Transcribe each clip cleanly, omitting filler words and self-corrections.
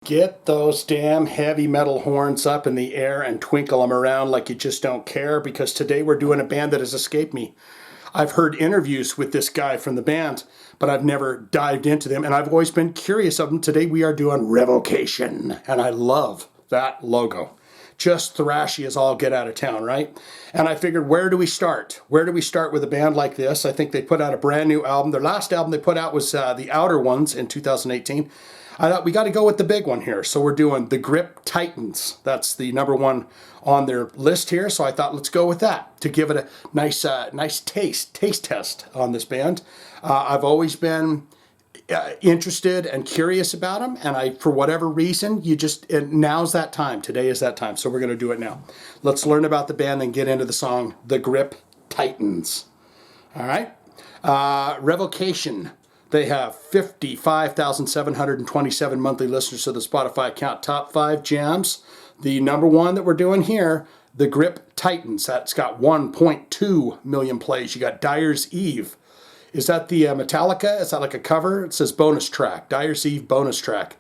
Get those damn heavy metal horns up in the air and twinkle them around like you just don't care, because today we're doing a band that has escaped me. I've heard interviews with this guy from the band, but I've never dived into them, and I've always been curious of them. Today we are doing Revocation, and I love that logo. Just thrashy as all get out of town, right? And I figured, where do we start? Where do we start with a band like this? I think they put out a brand new album. Their last album they put out was The Outer Ones in 2018. I thought we got to go with the big one here. So we're doing The Grip Titans. That's the number one on their list here. So I thought, let's go with that to give it a nice taste test on this band. I've always been interested and curious about them, and for whatever reason, now's that time. Today is that time. So we're going to do it now. Let's learn about the band and get into the song, The Grip Titans. All right. Revocation. They have 55,727 monthly listeners to the Spotify account. Top 5 jams. The number one that we're doing here, The Grip Titans. That's got 1.2 million plays. You got Dyer's Eve. Is that the Metallica? Is that like a cover? It says bonus track. Dyer's Eve bonus track.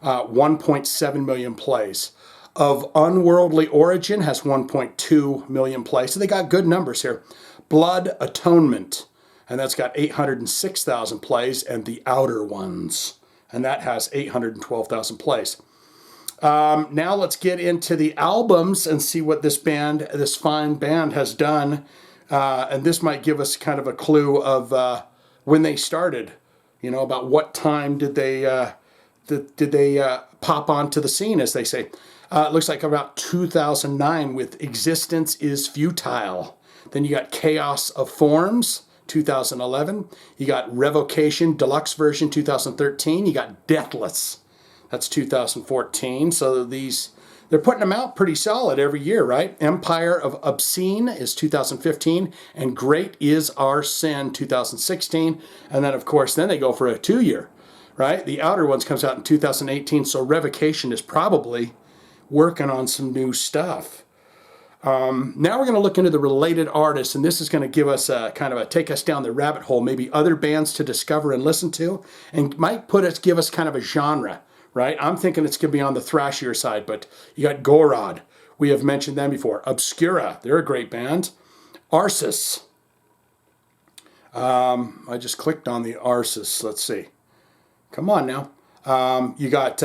1.7 million plays. Of Unworldly Origin has 1.2 million plays. So they got good numbers here. Blood Atonement. And that's got 806,000 plays, and The Outer Ones, and that has 812,000 plays. Now let's get into the albums and see what this fine band has done, and this might give us kind of a clue of when they started. You know, about what time did they pop onto the scene, as they say. It looks like about 2009 with Existence is Futile. Then you got Chaos of Forms. 2011. You got Revocation Deluxe Version 2013. You got Deathless. That's 2014. So they're putting them out pretty solid every year, right? Empire of Obscene is 2015, and Great Is Our Sin 2016. And then, of course, they go for a 2-year, right? The Outer Ones comes out in 2018, so Revocation is probably working on some new stuff. Now we're going to look into the related artists, and this is going to give us take us down the rabbit hole, maybe other bands to discover and listen to, and might give us kind of a genre, right? I'm thinking it's going to be on the thrashier side, but you got Gorod. We have mentioned them before. Obscura, they're a great band. Arsis. I just clicked on the Arsis. Let's see. Come on now. You got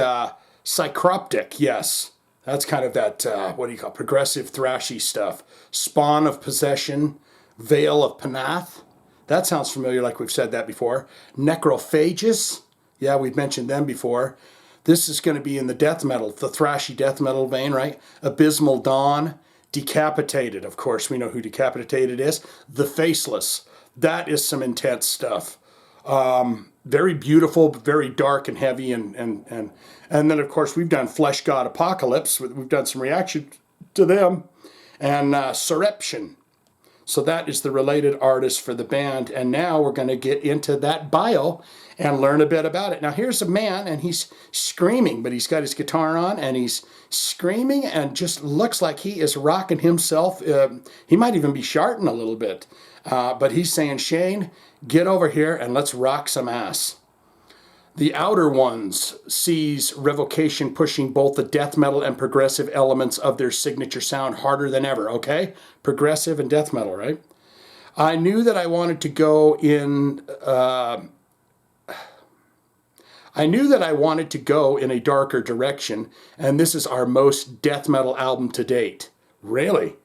Psychroptic, yes. That's kind of that, progressive thrashy stuff. Spawn of Possession, Veil of Panath. That sounds familiar, like we've said that before. Necrophagus. Yeah, we've mentioned them before. This is going to be in the death metal, the thrashy death metal vein, right? Abysmal Dawn. Decapitated, of course, we know who Decapitated is. The Faceless. That is some intense stuff. Very beautiful, but very dark and heavy, and then of course we've done Flesh God Apocalypse. We've done some reaction to them, and Surreption. So that is the related artist for the band, and now we're going to get into that bio and learn a bit about it. Now here's a man, and he's screaming, but he's got his guitar on, and he's screaming, and just looks like he is rocking himself. He might even be sharting a little bit, but he's saying, Shane, get over here and let's rock some ass. The Outer Ones sees Revocation pushing both the death metal and progressive elements of their signature sound harder than ever, okay? Progressive and death metal, right? I knew that I wanted to go in a darker direction, and this is our most death metal album to date. Really?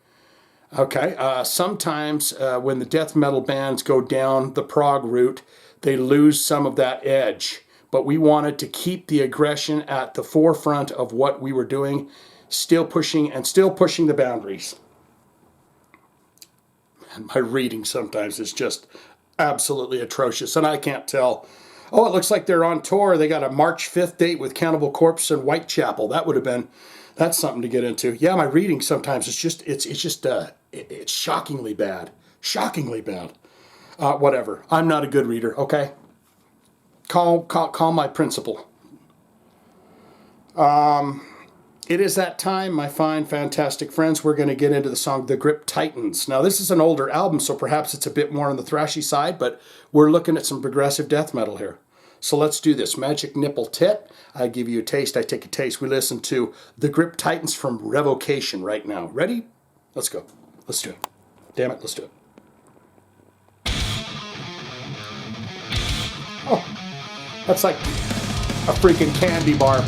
Okay, sometimes when the death metal bands go down the prog route, they lose some of that edge. But we wanted to keep the aggression at the forefront of what we were doing, still pushing the boundaries. And my reading sometimes is just absolutely atrocious, and I can't tell. Oh, it looks like they're on tour. They got a March 5th date with Cannibal Corpse and Whitechapel. That's something to get into. Yeah, my reading sometimes it's shockingly bad. Shockingly bad. Whatever. I'm not a good reader, okay? Call my principal. It is that time, my fine, fantastic friends. We're going to get into the song The Grip Titans. Now, this is an older album, so perhaps it's a bit more on the thrashy side, but we're looking at some progressive death metal here. So let's do this. Magic Nipple Tit. I give you a taste, I take a taste. We listen to the Grip Titans from Revocation right now. Ready? Let's go. Let's do it. Damn it, let's do it. Oh, that's like a freaking candy bar.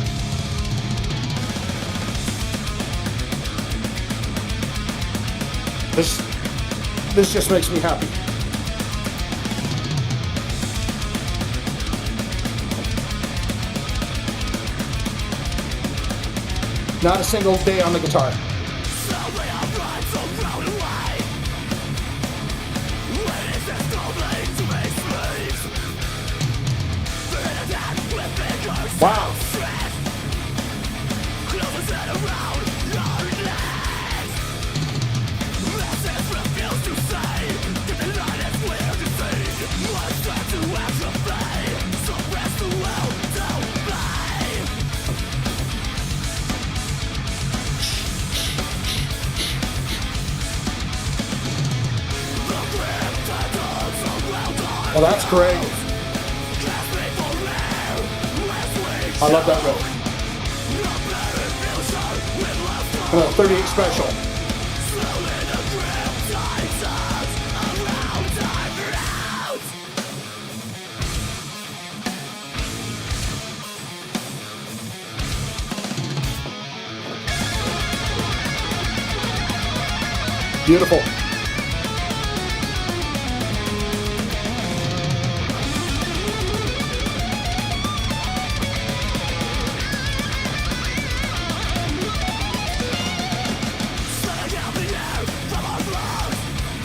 This just makes me happy. Not a single day on the guitar. Wow. Well, that's great. I love that riff. 38 Special. Beautiful.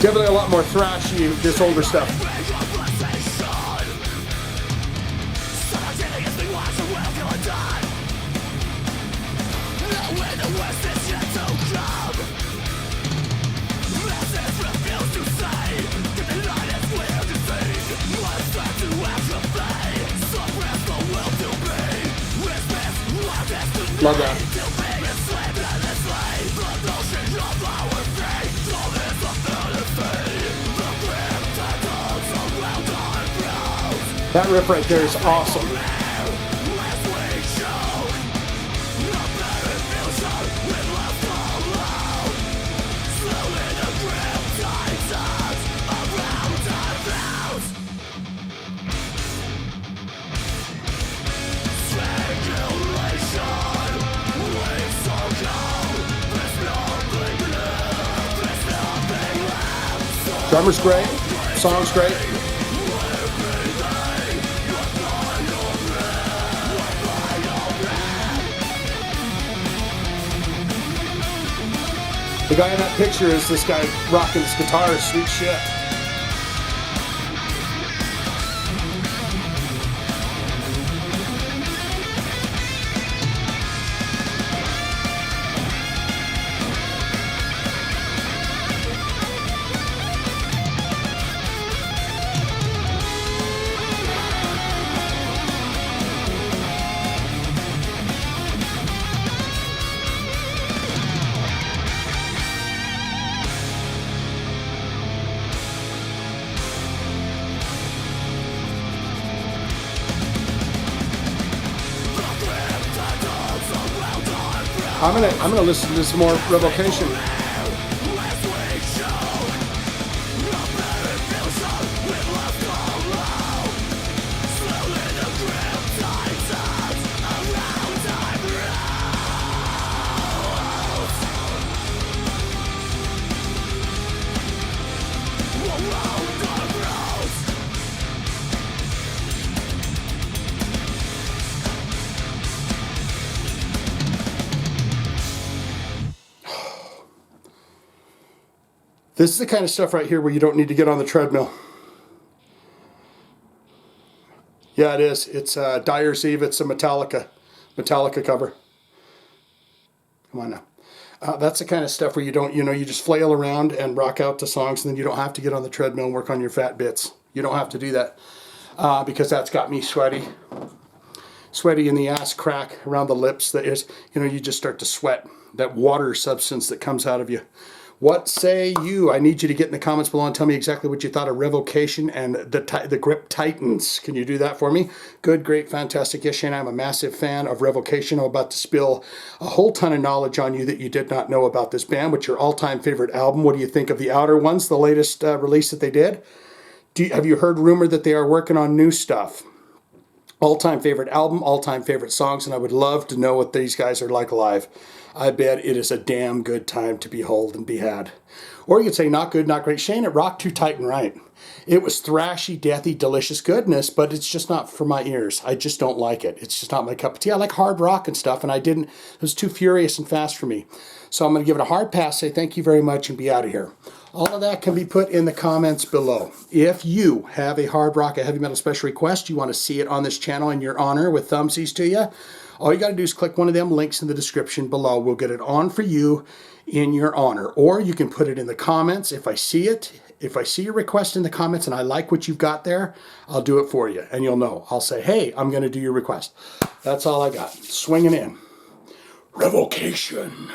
Definitely a lot more thrashy, this older stuff. Love that. That riff right there is awesome. Drummer's great, song's great. The guy in that picture is this guy rocking his guitar, sweet shit. I'm gonna listen to some more Revocation. This is the kind of stuff right here where you don't need to get on the treadmill. Yeah, it is. It's Dyer's Eve. It's a Metallica cover. Come on now. That's the kind of stuff where you don't, you just flail around and rock out to songs, and then you don't have to get on the treadmill and work on your fat bits. You don't have to do that because that's got me sweaty in the ass crack around the lips. That is, you just start to sweat. That water substance that comes out of you What say you? I need you to get in the comments below and tell me exactly what you thought of Revocation and the Grip Titans. Can you do that for me? Good, great, fantastic. Yes, Shane, I'm a massive fan of Revocation. I'm about to spill a whole ton of knowledge on you that you did not know about this band. What's your all-time favorite album? What do you think of the Outer Ones, the latest release that they did? Have you heard rumor that they are working on new stuff? All-time favorite album, all-time favorite songs, and I would love to know what these guys are like live. I bet it is a damn good time to behold and be had. Or you could say, not good, not great. Shane, it rocked too tight and right. It was thrashy, deathy, delicious goodness, but it's just not for my ears. I just don't like it. It's just not my cup of tea. I like hard rock and stuff, and it was too furious and fast for me. So I'm going to give it a hard pass, say thank you very much, and be out of here. All of that can be put in the comments below. If you have a hard rock, a heavy metal special request, you want to see it on this channel in your honor with thumbsies to you, all you got to do is click one of them links in the description below. We'll get it on for you in your honor. Or you can put it in the comments. If I see it, if I see your request in the comments and I like what you've got there, I'll do it for you. And you'll know. I'll say, hey, I'm going to do your request. That's all I got. Swinging in. Revocation.